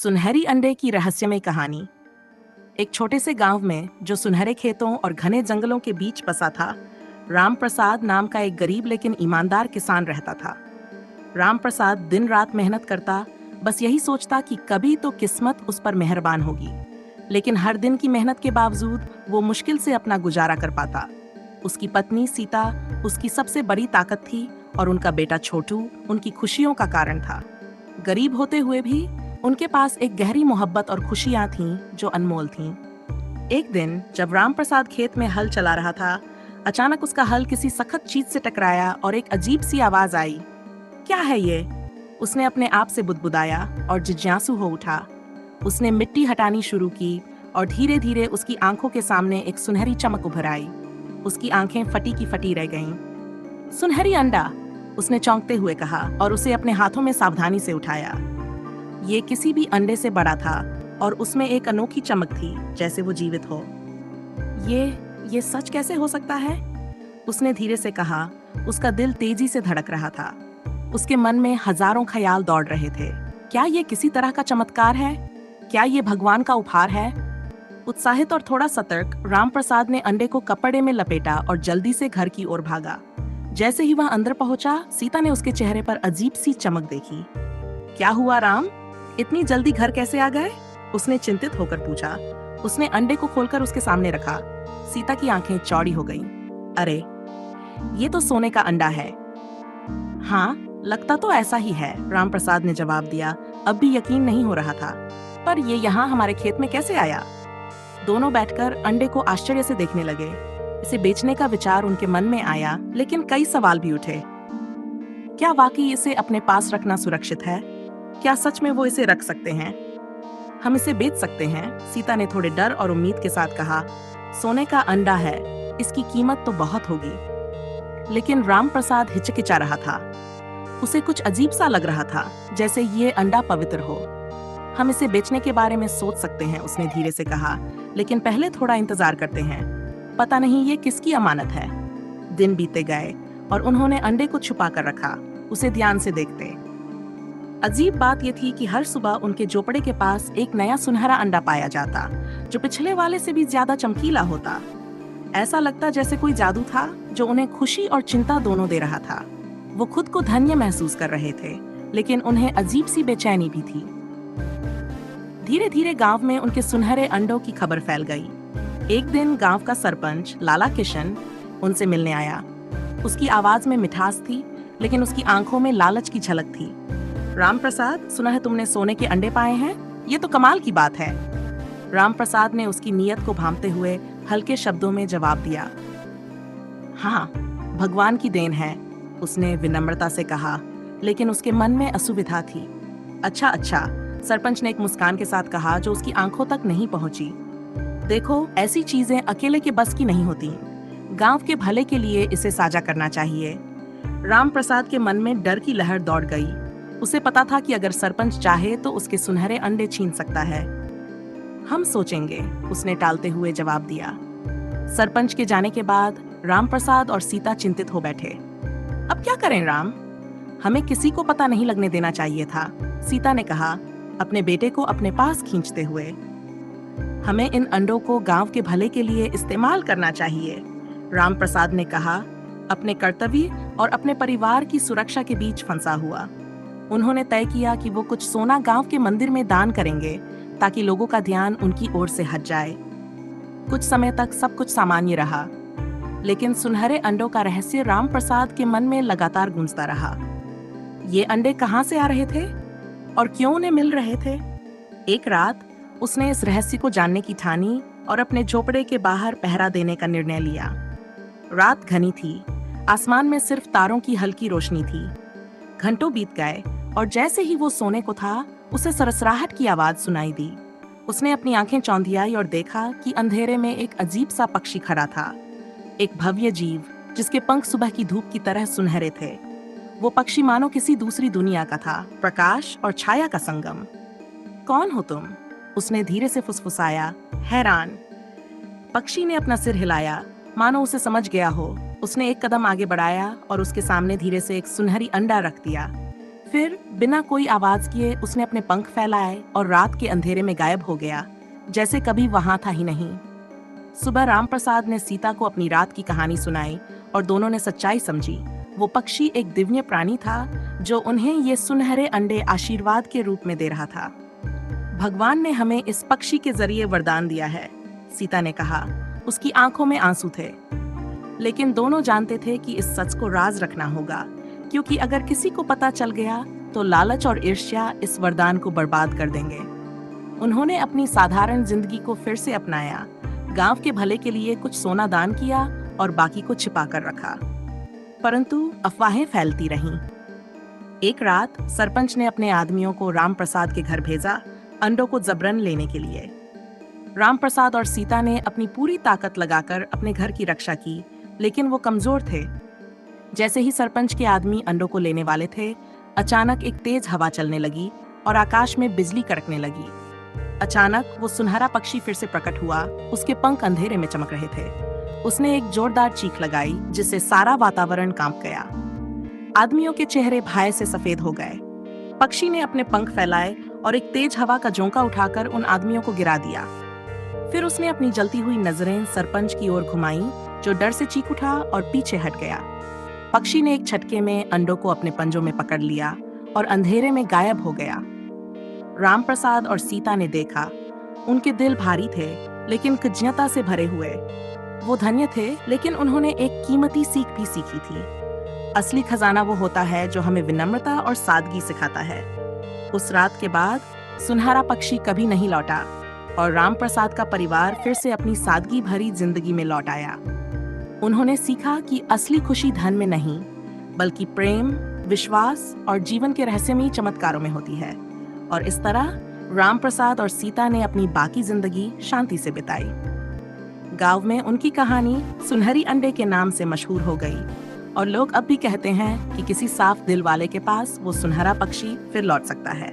सुनहरी अंडे की रहस्यमय कहानी। एक छोटे से गांव में जो सुनहरे खेतों और घने जंगलों के बीच बसा था, राम प्रसाद नाम का एक गरीब लेकिन ईमानदार किसान रहता था। राम प्रसाद दिन रात मेहनत करता, बस यही सोचता कि कभी तो किस्मत उस पर मेहरबान होगी। लेकिन हर दिन की मेहनत के बावजूद वो मुश्किल से अपना गुजारा कर पाता। उसकी पत्नी सीता उसकी सबसे बड़ी ताकत थी और उनका बेटा छोटू उनकी खुशियों का कारण था। गरीब होते हुए भी उनके पास एक गहरी मोहब्बत और खुशियां थीं जो अनमोल थीं। एक दिन जब राम प्रसाद खेत में हल चला रहा था, अचानक उसका हल किसी सख्त चीज से टकराया और एक अजीब सी आवाज आई। क्या है ये? उसने अपने आप से बुदबुदाया और जिज्ञासु हो उठा। उसने मिट्टी हटानी शुरू की और धीरे धीरे उसकी आंखों के सामने एक सुनहरी चमक उभर आई। उसकी आंखें फटी की फटी रह गईं। सुनहरी अंडा, उसने चौंकते हुए कहा और उसे अपने हाथों में सावधानी से उठाया। ये किसी भी अंडे से बड़ा था और उसमें एक अनोखी चमक थी, जैसे वो जीवित हो। ये सच कैसे हो सकता है? उसने धीरे से कहा। उसका दिल तेजी से धड़क रहा था। उसके मन में हजारों ख्याल दौड़ रहे थे। क्या ये किसी तरह का चमत्कार है? क्या ये भगवान का उपहार है? उत्साहित और थोड़ा सतर्क, राम प्रसाद ने अंडे को कपड़े में लपेटा और जल्दी से घर की ओर भागा। जैसे ही वह अंदर पहुंचा, सीता ने उसके चेहरे पर अजीब सी चमक देखी। क्या हुआ राम? इतनी जल्दी घर कैसे आ गए? उसने चिंतित होकर पूछा। उसने अंडे को खोलकर उसके सामने रखा। सीता की आंखें चौड़ी हो गईं। अरे, ये तो सोने का अंडा है। हाँ, लगता तो ऐसा ही है, राम प्रसाद ने जवाब दिया। अब भी यकीन नहीं हो रहा था। पर ये यहाँ हमारे खेत में कैसे आया? दोनों बैठकर अंडे को आश्चर्य से देखने लगे। इसे बेचने का विचार उनके मन में आया, लेकिन कई सवाल भी उठे। क्या वाकई इसे अपने पास रखना सुरक्षित है? क्या सच में वो इसे रख सकते हैं? हम इसे बेच सकते हैं, सीता ने थोड़े डर और उम्मीद के साथ कहा। सोने का अंडा है, इसकी कीमत तो बहुत होगी। लेकिन राम प्रसाद हिचकिचा रहा था। उसे कुछ अजीब सा लग रहा था, जैसे ये अंडा पवित्र हो। हम इसे बेचने के बारे में सोच सकते हैं, उसने धीरे से कहा, लेकिन पहले थोड़ा इंतजार करते हैं। पता नहीं ये किसकी अमानत है। दिन बीते गए और उन्होंने अंडे को छुपा कर रखा, उसे ध्यान से देखते। अजीब बात यह थी कि हर सुबह उनके झोपड़े के पास एक नया सुनहरा अंडा पाया जाता, जो पिछले वाले से भी ज्यादा चमकीला होता। ऐसा लगता जैसे कोई जादू था जो उन्हें खुशी और चिंता दोनों दे रहा था। वो खुद को धन्य महसूस कर रहे थे, लेकिन उन्हें अजीब सी बेचैनी भी थी। धीरे धीरे गांव में उनके सुनहरे अंडों की खबर फैल गई। एक दिन गांव का सरपंच लाला किशन उनसे मिलने आया। उसकी आवाज में मिठास थी, लेकिन उसकी आंखों में लालच की झलक थी। राम प्रसाद, सुना है तुमने सोने के अंडे पाए हैं? ये तो कमाल की बात है। राम प्रसाद ने उसकी नीयत को भांपते हुए हल्के शब्दों में जवाब दिया। हाँ, भगवान की देन है, उसने विनम्रता से कहा, लेकिन उसके मन में असुविधा थी। अच्छा अच्छा, सरपंच ने एक मुस्कान के साथ कहा जो उसकी आंखों तक नहीं पहुंची। देखो, ऐसी चीजें अकेले के बस की नहीं होती। गांव के भले के लिए इसे साझा करना चाहिए। राम प्रसाद के मन में डर की लहर दौड़ गई। उसे पता था कि अगर सरपंच चाहे तो उसके सुनहरे अंडे छीन सकता है। हम सोचेंगे, उसने टालते हुए जवाब दिया। सरपंच के जाने के बाद राम प्रसाद और सीता चिंतित हो बैठे। अब क्या करें राम? हमें किसी को पता नहीं लगने देना चाहिए था, सीता ने कहा, अपने बेटे को अपने पास खींचते हुए। हमें इन अंडों को गांव के भले के लिए इस्तेमाल करना चाहिए, राम प्रसाद ने कहा, अपने कर्तव्य और अपने परिवार की सुरक्षा के बीच फंसा हुआ। उन्होंने तय किया कि वो कुछ सोना गांव के मंदिर में दान करेंगे, ताकि लोगों का ध्यान उनकी ओर से हट जाए। कुछ समय तक सब कुछ सामान्य रहा, लेकिन सुनहरे अंडों का रहस्य राम प्रसाद के मन में लगातार गूंजता रहा। ये अंडे कहाँ से आ रहे थे और क्यों उन्हें मिल रहे थे? एक रात उसने इस रहस्य को जानने की ठानी और अपने झोपड़े के बाहर पहरा देने का निर्णय लिया। रात घनी थी, आसमान में सिर्फ तारों की हल्की रोशनी थी। घंटों बीत गए और जैसे ही वो सोने को था, उसे सरसराहट की आवाज सुनाई दी। उसने अपनी आंखें चौंधियाई और देखा कि अंधेरे में एक अजीब सा पक्षी खड़ा था, एक भव्य जीव जिसके पंख सुबह की धूप की तरह सुनहरे थे। वो पक्षी मानो किसी दूसरी दुनिया का था, प्रकाश और छाया का संगम। कौन हो तुम? उसने धीरे से फुसफुसाया, हैरान। पक्षी ने अपना सिर हिलाया, मानो उसे समझ गया हो। उसने एक कदम आगे बढ़ाया और उसके सामने धीरे से एक सुनहरी अंडा रख दिया। फिर बिना कोई आवाज किए उसने अपने पंख फैलाए और रात के अंधेरे में गायब हो गया, जैसे कभी वहां था ही नहीं। सुबह रामप्रसाद ने सीता को अपनी रात की कहानी सुनाई और दोनों ने सच्चाई समझी। वो पक्षी एक दिव्य प्राणी था जो उन्हें ये सुनहरे अंडे आशीर्वाद के रूप में दे रहा था। भगवान ने हमें इस पक्षी के जरिए वरदान दिया है, सीता ने कहा। उसकी आंखों में आंसू थे, लेकिन दोनों जानते थे कि इस सच को राज रखना होगा, क्योंकि अगर किसी को पता चल गया तो लालच और ईर्ष्या इस वरदान को बर्बाद कर देंगे। उन्होंने अपनी साधारण जिंदगी को फिर से अपनाया, गांव के भले के लिए कुछ सोना दान किया और बाकी को छिपा कर रखा। परंतु अफवाहें फैलती रहीं। एक रात सरपंच ने अपने आदमियों को रामप्रसाद के घर भेजा, अंडों को जबरन लेने के लिए। रामप्रसाद और सीता ने अपनी पूरी ताकत लगाकर अपने घर की रक्षा की, लेकिन वो कमजोर थे। जैसे ही सरपंच के आदमी अंडों को लेने वाले थे, अचानक एक तेज हवा चलने लगी और आकाश में बिजली कड़कने लगी। अचानक वो सुनहरा पक्षी फिर से प्रकट हुआ। उसके पंख अंधेरे में चमक रहे थे। उसने एक जोरदार चीख लगाई, जिससे सारा वातावरण कांप गया। आदमियों के चेहरे भय से सफेद हो गए। पक्षी ने अपने पंख फैलाए और एक तेज हवा का झोंका उठाकर उन आदमियों को गिरा दिया। फिर उसने अपनी जलती हुई नजरें सरपंच की ओर घुमाई, जो डर से चीख उठा और पीछे हट गया। पक्षी ने एक झटके में अंडों को अपने पंजों में पकड़ लिया और अंधेरे में गायब हो गया। रामप्रसाद और सीता ने देखा। उनके दिल भारी थे, लेकिन कृतज्ञता से भरे हुए। वो धन्य थे, लेकिन उन्होंने एक कीमती सीख भी सीखी थी। असली खजाना वो होता है जो हमें विनम्रता और सादगी सिखाता है। उस रात के बाद सुनहरा पक्षी कभी नहीं लौटा और रामप्रसाद का परिवार फिर से अपनी सादगी भरी जिंदगी में लौट आया। उन्होंने सीखा कि असली खुशी धन में नहीं, बल्कि प्रेम, विश्वास और जीवन के रहस्यमयी चमत्कारों में होती है। और इस तरह रामप्रसाद और सीता ने अपनी बाकी जिंदगी शांति से बिताई। गांव में उनकी कहानी सुनहरी अंडे के नाम से मशहूर हो गई और लोग अब भी कहते हैं कि किसी साफ दिल वाले के पास वो सुनहरा पक्षी फिर लौट सकता है।